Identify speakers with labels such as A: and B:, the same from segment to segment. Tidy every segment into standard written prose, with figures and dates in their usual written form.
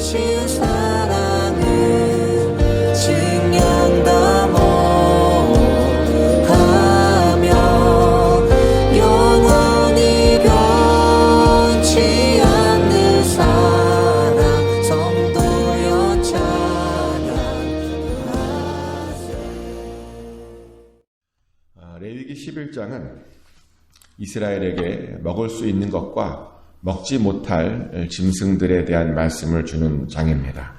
A: 주신 사랑은 증량다 못하며 영원히 변치 않는 사랑 성도여 찬양하세.
B: 레위기 11장은 이스라엘에게 먹을 수 있는 것과 먹지 못할 짐승들에 대한 말씀을 주는 장입니다.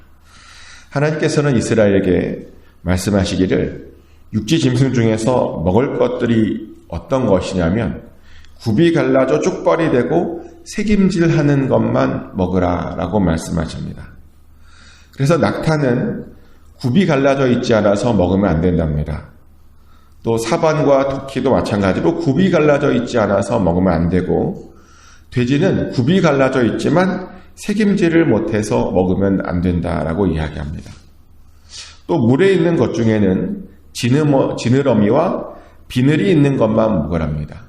B: 하나님께서는 이스라엘에게 말씀하시기를 육지 짐승 중에서 먹을 것들이 어떤 것이냐면 굽이 갈라져 쪽벌이 되고 새김질하는 것만 먹으라 라고 말씀하십니다. 그래서 낙타는 굽이 갈라져 있지 않아서 먹으면 안 된답니다. 또 사반과 토끼도 마찬가지로 굽이 갈라져 있지 않아서 먹으면 안 되고, 돼지는 굽이 갈라져 있지만 새김질을 못해서 먹으면 안 된다라고 이야기합니다. 또 물에 있는 것 중에는 지느러미와 비늘이 있는 것만 먹으랍니다.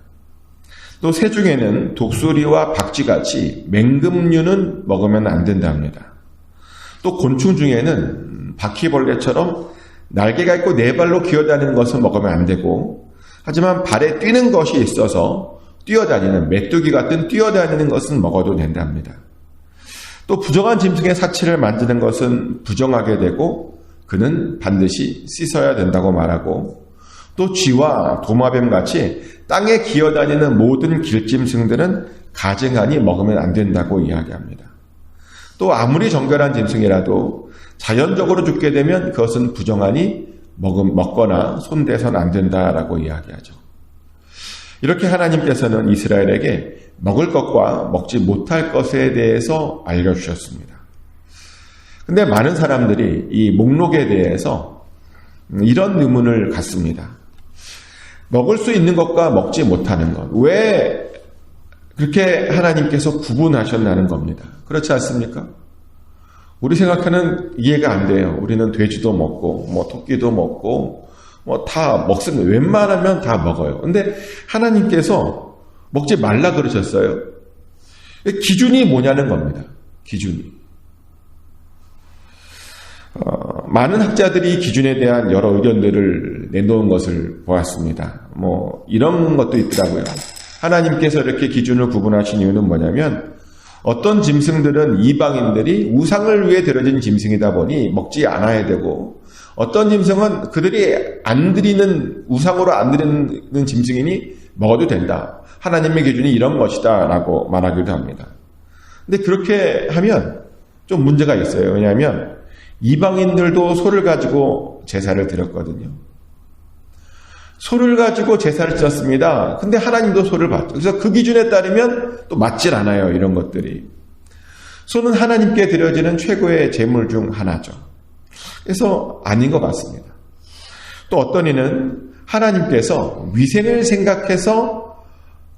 B: 또 새 중에는 독수리와 박쥐같이 맹금류는 먹으면 안 된답니다. 또 곤충 중에는 바퀴벌레처럼 날개가 있고 네 발로 기어다니는 것은 먹으면 안 되고, 하지만 발에 뛰는 것이 있어서 뛰어다니는 메뚜기 같은 뛰어다니는 것은 먹어도 된답니다. 또 부정한 짐승의 사체를 만지는 것은 부정하게 되고 그는 반드시 씻어야 된다고 말하고, 또 쥐와 도마뱀같이 땅에 기어다니는 모든 길짐승들은 가증하니 먹으면 안 된다고 이야기합니다. 또 아무리 정결한 짐승이라도 자연적으로 죽게 되면 그것은 부정하니 먹거나 손대서는 안 된다라고 이야기하죠. 이렇게 하나님께서는 이스라엘에게 먹을 것과 먹지 못할 것에 대해서 알려주셨습니다. 근데 많은 사람들이 이 목록에 대해서 이런 의문을 갖습니다. 먹을 수 있는 것과 먹지 못하는 것, 왜 그렇게 하나님께서 구분하셨나는 겁니다. 그렇지 않습니까? 우리 생각하는 이해가 안 돼요. 우리는 돼지도 먹고, 토끼도 먹고, 다 먹습니다. 웬만하면 다 먹어요. 근데 하나님께서 먹지 말라 그러셨어요. 기준이 뭐냐는 겁니다. 기준이. 많은 학자들이 이 기준에 대한 여러 의견들을 내놓은 것을 보았습니다. 이런 것도 있더라고요. 하나님께서 이렇게 기준을 구분하신 이유는 뭐냐면, 어떤 짐승들은 이방인들이 우상을 위해 드려진 짐승이다 보니 먹지 않아야 되고, 어떤 짐승은 그들이 안 드리는, 우상으로 안 드리는 짐승이니 먹어도 된다. 하나님의 기준이 이런 것이다 라고 말하기도 합니다. 근데 그렇게 하면 좀 문제가 있어요. 왜냐하면 이방인들도 소를 가지고 제사를 드렸거든요. 소를 가지고 제사를 지었습니다. 근데 하나님도 소를 봤죠. 그래서 그 기준에 따르면 또 맞질 않아요. 이런 것들이. 소는 하나님께 드려지는 최고의 제물 중 하나죠. 그래서 아닌 것 같습니다. 또 어떤 이는 하나님께서 위생을 생각해서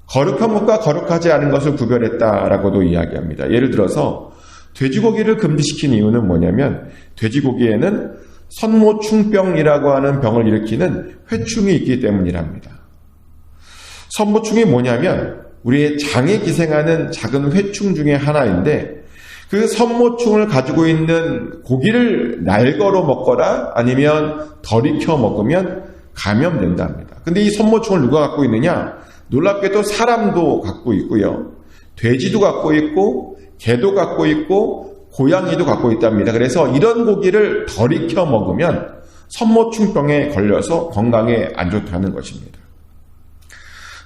B: 거룩한 것과 거룩하지 않은 것을 구별했다라고도 이야기합니다. 예를 들어서 돼지고기를 금지시킨 이유는 뭐냐면, 돼지고기에는 선모충병이라고 하는 병을 일으키는 회충이 있기 때문이랍니다. 선모충이 뭐냐면 우리의 장에 기생하는 작은 회충 중에 하나인데, 그 선모충을 가지고 있는 고기를 날거로 먹거나 아니면 덜 익혀 먹으면 감염된답니다. 근데 이 선모충을 누가 갖고 있느냐? 놀랍게도 사람도 갖고 있고요, 돼지도 갖고 있고, 개도 갖고 있고, 고양이도 갖고 있답니다. 그래서 이런 고기를 덜 익혀 먹으면 선모충병에 걸려서 건강에 안 좋다는 것입니다.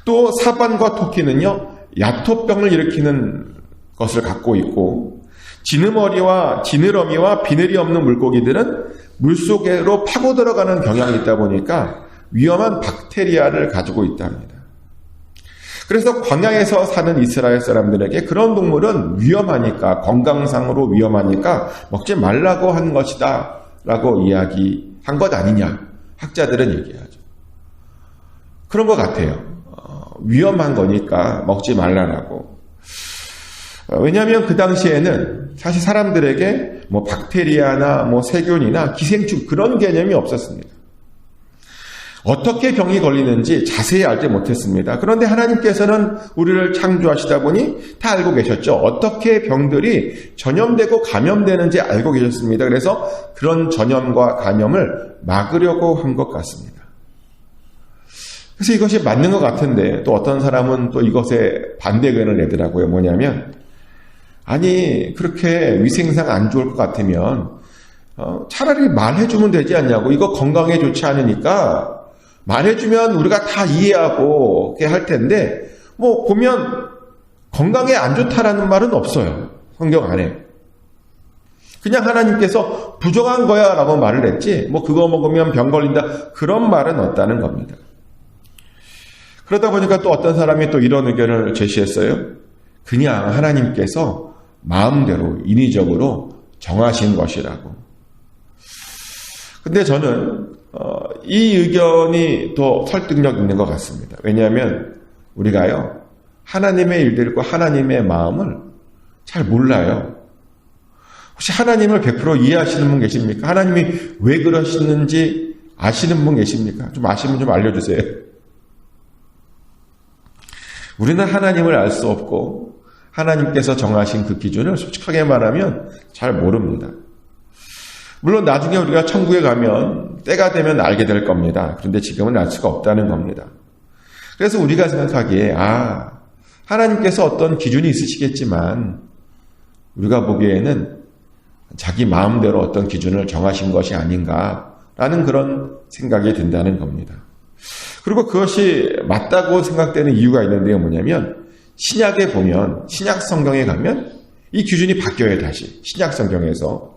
B: 또 사반과 토끼는요, 야토병을 일으키는 것을 갖고 있고, 지느러미와 비늘이 없는 물고기들은 물속으로 파고 들어가는 경향이 있다 보니까 위험한 박테리아를 가지고 있답니다. 그래서 광야에서 사는 이스라엘 사람들에게 그런 동물은 위험하니까, 건강상으로 위험하니까 먹지 말라고 한 것이다 라고 이야기한 것 아니냐, 학자들은 얘기하죠. 그런 것 같아요. 위험한 거니까 먹지 말라라고. 왜냐하면 그 당시에는 사실 사람들에게 박테리아나 세균이나 기생충 그런 개념이 없었습니다. 어떻게 병이 걸리는지 자세히 알지 못했습니다. 그런데 하나님께서는 우리를 창조하시다 보니 다 알고 계셨죠. 어떻게 병들이 전염되고 감염되는지 알고 계셨습니다. 그래서 그런 전염과 감염을 막으려고 한 것 같습니다. 그래서 이것이 맞는 것 같은데 또 어떤 사람은 또 이것에 반대 의견을 내더라고요. 뭐냐면 아니 그렇게 위생상 안 좋을 것 같으면 차라리 말해주면 되지 않냐고. 이거 건강에 좋지 않으니까 말해주면 우리가 다 이해하고 할 텐데 뭐 보면 건강에 안 좋다라는 말은 없어요. 성경 안에. 그냥 하나님께서 부정한 거야 라고 말을 했지 뭐 그거 먹으면 병 걸린다 그런 말은 없다는 겁니다. 그러다 보니까 또 어떤 사람이 또 이런 의견을 제시했어요. 그냥 하나님께서 마음대로 인위적으로 정하신 것이라고. 근데 저는 이 의견이 더 설득력 있는 것 같습니다. 왜냐하면 우리가요 하나님의 일들과 하나님의 마음을 잘 몰라요. 혹시 하나님을 100% 이해하시는 분 계십니까? 하나님이 왜 그러시는지 아시는 분 계십니까? 좀 아시면 좀 알려주세요. 우리는 하나님을 알 수 없고 하나님께서 정하신 그 기준을 솔직하게 말하면 잘 모릅니다. 물론 나중에 우리가 천국에 가면 때가 되면 알게 될 겁니다. 그런데 지금은 알 수가 없다는 겁니다. 그래서 우리가 생각하기에 하나님께서 어떤 기준이 있으시겠지만 우리가 보기에는 자기 마음대로 어떤 기준을 정하신 것이 아닌가라는 그런 생각이 든다는 겁니다. 그리고 그것이 맞다고 생각되는 이유가 있는데요. 뭐냐면 신약에 보면 신약 성경에 가면 이 기준이 바뀌어요. 다시 신약 성경에서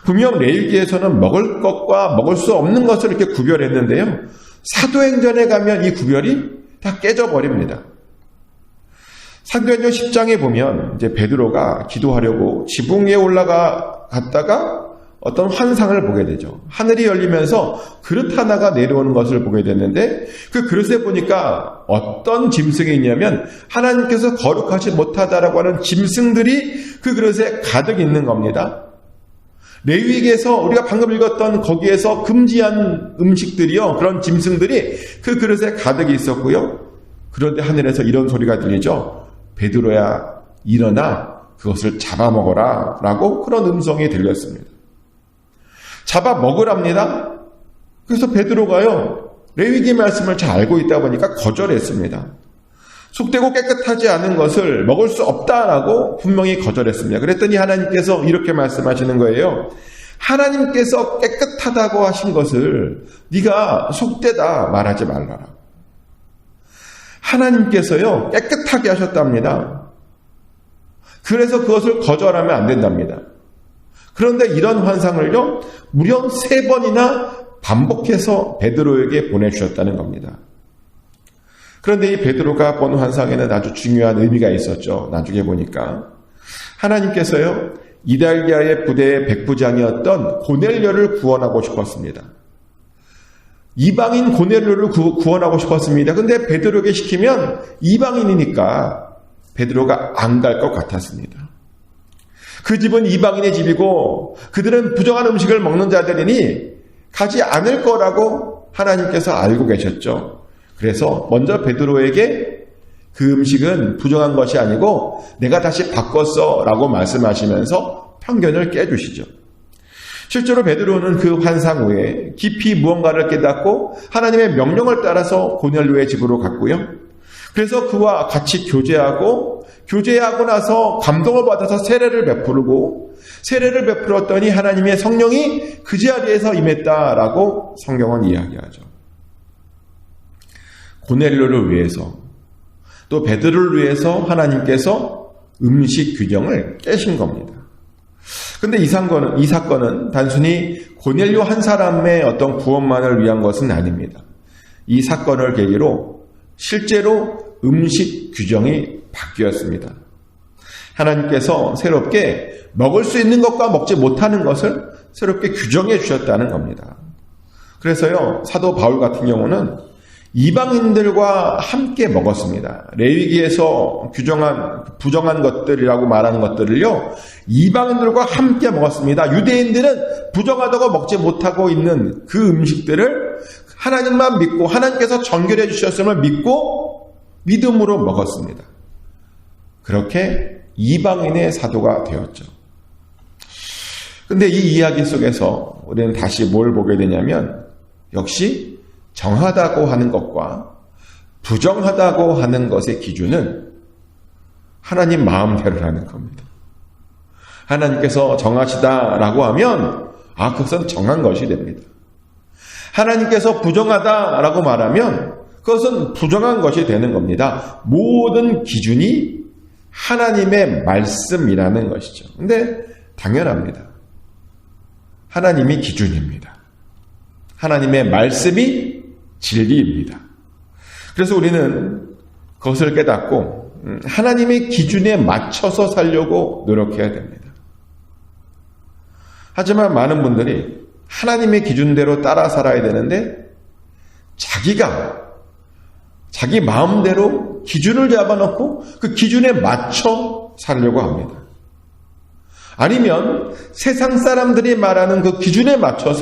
B: 분명 레위기에서는 먹을 것과 먹을 수 없는 것을 이렇게 구별했는데요. 사도행전에 가면 이 구별이 다 깨져버립니다. 사도행전 10장에 보면 이제 베드로가 기도하려고 지붕 위에 올라갔다가 어떤 환상을 보게 되죠. 하늘이 열리면서 그릇 하나가 내려오는 것을 보게 됐는데 그 그릇에 보니까 어떤 짐승이 있냐면 하나님께서 거룩하지 못하다라고 하는 짐승들이 그 그릇에 가득 있는 겁니다. 레위기에서 우리가 방금 읽었던 거기에서 금지한 음식들이요. 그런 짐승들이 그 그릇에 가득 있었고요. 그런데 하늘에서 이런 소리가 들리죠. 베드로야 일어나 그것을 잡아먹어라 라고 그런 음성이 들렸습니다. 잡아먹으랍니다. 그래서 베드로가요. 레위기 말씀을 잘 알고 있다 보니까 거절했습니다. 속되고 깨끗하지 않은 것을 먹을 수 없다라고 분명히 거절했습니다. 그랬더니 하나님께서 이렇게 말씀하시는 거예요. 하나님께서 깨끗하다고 하신 것을 네가 속되다 말하지 말라라. 하나님께서요 깨끗하게 하셨답니다. 그래서 그것을 거절하면 안 된답니다. 그런데 이런 환상을요 무려 3번이나 반복해서 베드로에게 보내주셨다는 겁니다. 그런데 이 베드로가 본 환상에는 아주 중요한 의미가 있었죠. 나중에 보니까 하나님께서요 이달리아의 부대의 백부장이었던 고넬료를 구원하고 싶었습니다. 이방인 고넬료를 구원하고 싶었습니다. 근데 베드로에게 시키면 이방인이니까 베드로가 안 갈 것 같았습니다. 그 집은 이방인의 집이고 그들은 부정한 음식을 먹는 자들이니 가지 않을 거라고 하나님께서 알고 계셨죠. 그래서 먼저 베드로에게 그 음식은 부정한 것이 아니고 내가 다시 바꿨어 라고 말씀하시면서 편견을 깨주시죠. 실제로 베드로는 그 환상 후에 깊이 무언가를 깨닫고 하나님의 명령을 따라서 고넬료의 집으로 갔고요. 그래서 그와 같이 교제하고 나서 감동을 받아서 세례를 베풀었더니 하나님의 성령이 그 자리에서 임했다라고 성경은 이야기하죠. 고넬료를 위해서 또 베드로를 위해서 하나님께서 음식 규정을 깨신 겁니다. 근데 이 사건은 단순히 고넬료 한 사람의 어떤 구원만을 위한 것은 아닙니다. 이 사건을 계기로 실제로 음식 규정이 바뀌었습니다. 하나님께서 새롭게 먹을 수 있는 것과 먹지 못하는 것을 새롭게 규정해 주셨다는 겁니다. 그래서요, 사도 바울 같은 경우는 이방인들과 함께 먹었습니다. 레위기에서 규정한 부정한 것들이라고 말하는 것들을요, 이방인들과 함께 먹었습니다. 유대인들은 부정하다고 먹지 못하고 있는 그 음식들을 하나님만 믿고 하나님께서 정결해 주셨음을 믿고 믿음으로 먹었습니다. 그렇게 이방인의 사도가 되었죠. 근데 이 이야기 속에서 우리는 다시 뭘 보게 되냐면 역시 정하다고 하는 것과 부정하다고 하는 것의 기준은 하나님 마음대로라는 겁니다. 하나님께서 정하시다라고 하면 그것은 정한 것이 됩니다. 하나님께서 부정하다라고 말하면 그것은 부정한 것이 되는 겁니다. 모든 기준이 하나님의 말씀이라는 것이죠. 근데 당연합니다. 하나님이 기준입니다. 하나님의 말씀이 진리입니다. 그래서 우리는 그것을 깨닫고 하나님의 기준에 맞춰서 살려고 노력해야 됩니다. 하지만 많은 분들이 하나님의 기준대로 따라 살아야 되는데 자기 마음대로 기준을 잡아놓고 그 기준에 맞춰 살려고 합니다. 아니면 세상 사람들이 말하는 그 기준에 맞춰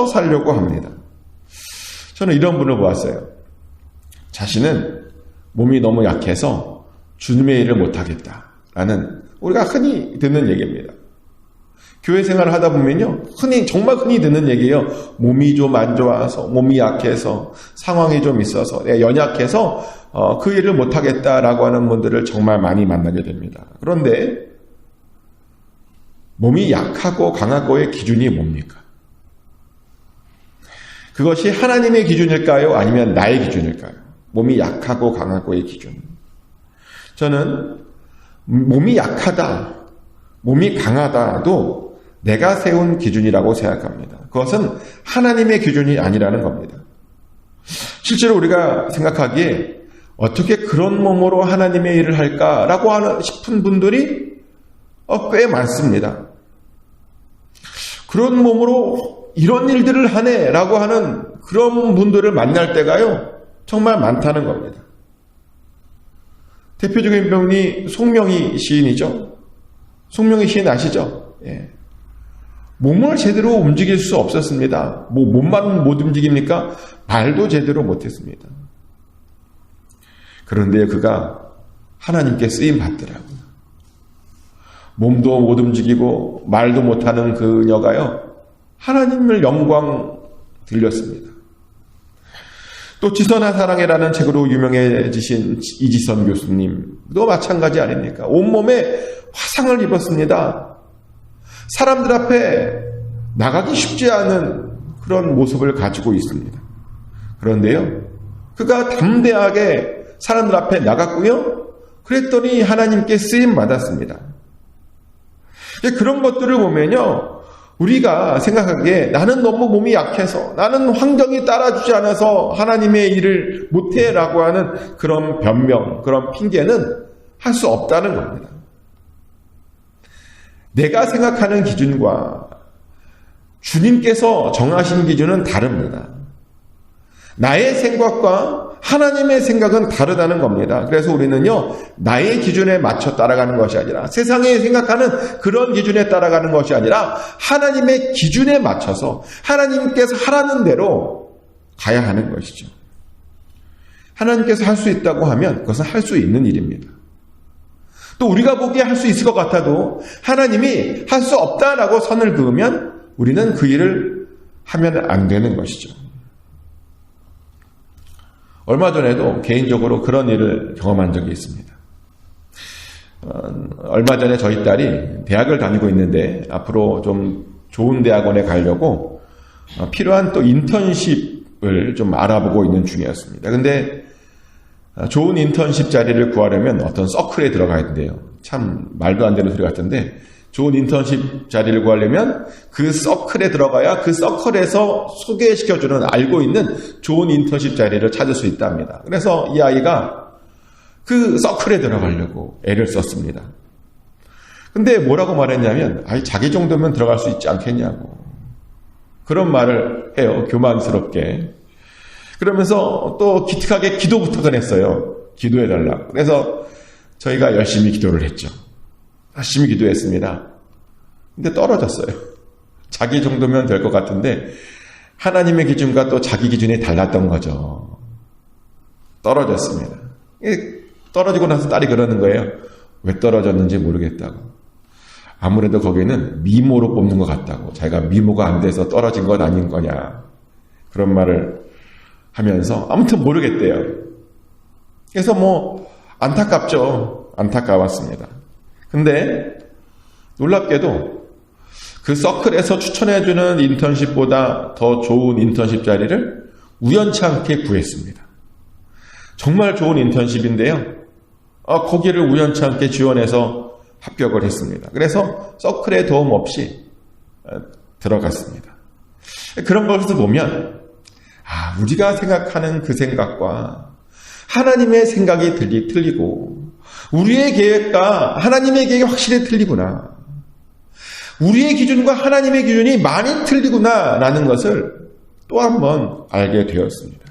B: 살려고 합니다. 저는 이런 분을 보았어요. 자신은 몸이 너무 약해서 주님의 일을 못하겠다라는 우리가 흔히 듣는 얘기입니다. 교회 생활을 하다 보면요, 정말 흔히 듣는 얘기예요. 몸이 좀 안 좋아서, 몸이 약해서, 상황이 좀 있어서, 내가 연약해서 그 일을 못하겠다라고 하는 분들을 정말 많이 만나게 됩니다. 그런데 몸이 약하고 강하고의 기준이 뭡니까? 그것이 하나님의 기준일까요? 아니면 나의 기준일까요? 몸이 약하고 강하고의 기준. 저는 몸이 약하다, 몸이 강하다도 내가 세운 기준이라고 생각합니다. 그것은 하나님의 기준이 아니라는 겁니다. 실제로 우리가 생각하기에 어떻게 그런 몸으로 하나님의 일을 할까라고 싶은 분들이 꽤 많습니다. 그런 몸으로 이런 일들을 하네라고 하는 그런 분들을 만날 때가요, 정말 많다는 겁니다. 대표적인 분이 송명희 시인이죠. 송명희 시인 아시죠? 예. 몸을 제대로 움직일 수 없었습니다. 몸만 못 움직입니까? 말도 제대로 못했습니다. 그런데 그가 하나님께 쓰임 받더라고요. 몸도 못 움직이고 말도 못하는 그녀가요, 하나님을 영광 들렸습니다. 또 지선한 사랑해라는 책으로 유명해지신 이지선 교수님도 마찬가지 아닙니까? 온몸에 화상을 입었습니다. 사람들 앞에 나가기 쉽지 않은 그런 모습을 가지고 있습니다. 그런데요, 그가 담대하게 사람들 앞에 나갔고요, 그랬더니 하나님께 쓰임 받았습니다. 그런 것들을 보면요, 우리가 생각하기에 나는 너무 몸이 약해서, 나는 환경이 따라주지 않아서 하나님의 일을 못해라고 하는 그런 변명, 그런 핑계는 할 수 없다는 겁니다. 내가 생각하는 기준과 주님께서 정하신 기준은 다릅니다. 나의 생각과 하나님의 생각은 다르다는 겁니다. 그래서 우리는요, 나의 기준에 맞춰 따라가는 것이 아니라, 세상에 생각하는 그런 기준에 따라가는 것이 아니라 하나님의 기준에 맞춰서 하나님께서 하라는 대로 가야 하는 것이죠. 하나님께서 할 수 있다고 하면 그것은 할 수 있는 일입니다. 또 우리가 보기에 할 수 있을 것 같아도 하나님이 할 수 없다라고 선을 그으면 우리는 그 일을 하면 안 되는 것이죠. 얼마 전에도 개인적으로 그런 일을 경험한 적이 있습니다. 얼마 전에 저희 딸이 대학을 다니고 있는데 앞으로 좀 좋은 대학원에 가려고 필요한 또 인턴십을 좀 알아보고 있는 중이었습니다. 근데 좋은 인턴십 자리를 구하려면 어떤 서클에 들어가야 된대요. 참 말도 안 되는 소리 같은데, 좋은 인턴십 자리를 구하려면 그 서클에 들어가야 그 서클에서 소개시켜주는, 알고 있는 좋은 인턴십 자리를 찾을 수 있답니다. 그래서 이 아이가 그 서클에 들어가려고 애를 썼습니다. 근데 뭐라고 말했냐면, 자기 정도면 들어갈 수 있지 않겠냐고 그런 말을 해요, 교만스럽게. 그러면서 또 기특하게 기도 부탁을 했어요. 기도해달라고. 그래서 저희가 열심히 기도를 했죠. 열심히 기도했습니다. 근데 떨어졌어요. 자기 정도면 될 것 같은데 하나님의 기준과 또 자기 기준이 달랐던 거죠. 떨어졌습니다. 떨어지고 나서 딸이 그러는 거예요. 왜 떨어졌는지 모르겠다고. 아무래도 거기는 미모로 뽑는 것 같다고. 자기가 미모가 안 돼서 떨어진 것 아닌 거냐. 그런 말을 하면서 아무튼 모르겠대요. 그래서 안타깝죠. 안타까웠습니다. 근데 놀랍게도 그 서클에서 추천해주는 인턴십보다 더 좋은 인턴십 자리를 우연찮게 구했습니다. 정말 좋은 인턴십인데요. 거기를 우연찮게 지원해서 합격을 했습니다. 그래서 서클의 도움 없이 들어갔습니다. 그런 것을 보면 우리가 생각하는 그 생각과 하나님의 생각이 틀리고 우리의 계획과 하나님의 계획이 확실히 틀리구나. 우리의 기준과 하나님의 기준이 많이 틀리구나라는 것을 또 한 번 알게 되었습니다.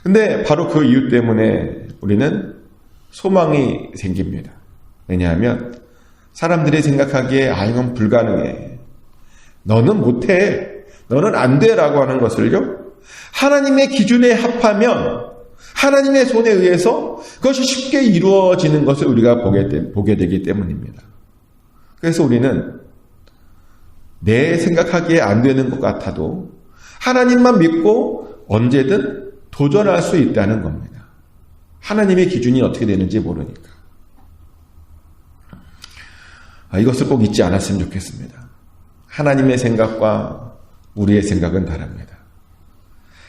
B: 근데 바로 그 이유 때문에 우리는 소망이 생깁니다. 왜냐하면 사람들이 생각하기에 이건 불가능해. 너는 못해. 너는 안 돼. 라고 하는 것을요. 하나님의 기준에 합하면 하나님의 손에 의해서 그것이 쉽게 이루어지는 것을 우리가 보게 되기 때문입니다. 그래서 우리는 내 생각하기에 안 되는 것 같아도 하나님만 믿고 언제든 도전할 수 있다는 겁니다. 하나님의 기준이 어떻게 되는지 모르니까. 이것을 꼭 잊지 않았으면 좋겠습니다. 하나님의 생각과 우리의 생각은 다릅니다.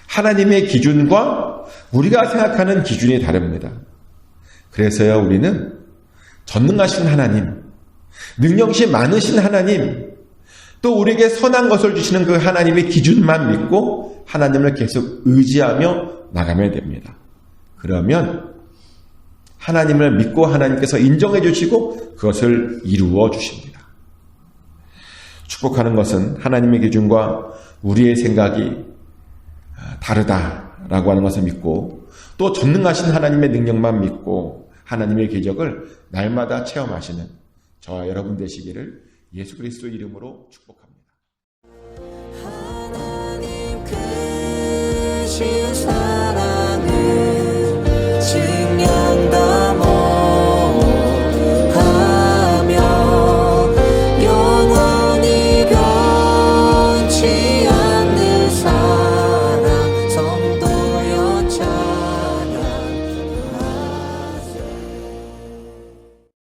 B: 하나님의 기준과 우리가 생각하는 기준이 다릅니다. 그래서요, 우리는 전능하신 하나님, 능력이 많으신 하나님, 또 우리에게 선한 것을 주시는 그 하나님의 기준만 믿고 하나님을 계속 의지하며 나가면 됩니다. 그러면 하나님을 믿고 하나님께서 인정해 주시고 그것을 이루어 주십니다. 축복하는 것은 하나님의 기준과 우리의 생각이 다르다라고 하는 것을 믿고 또 전능하신 하나님의 능력만 믿고 하나님의 기적을 날마다 체험하시는 저와 여러분 되시기를 예수 그리스도 이름으로 축복합니다.
A: 하나님 그 쉬운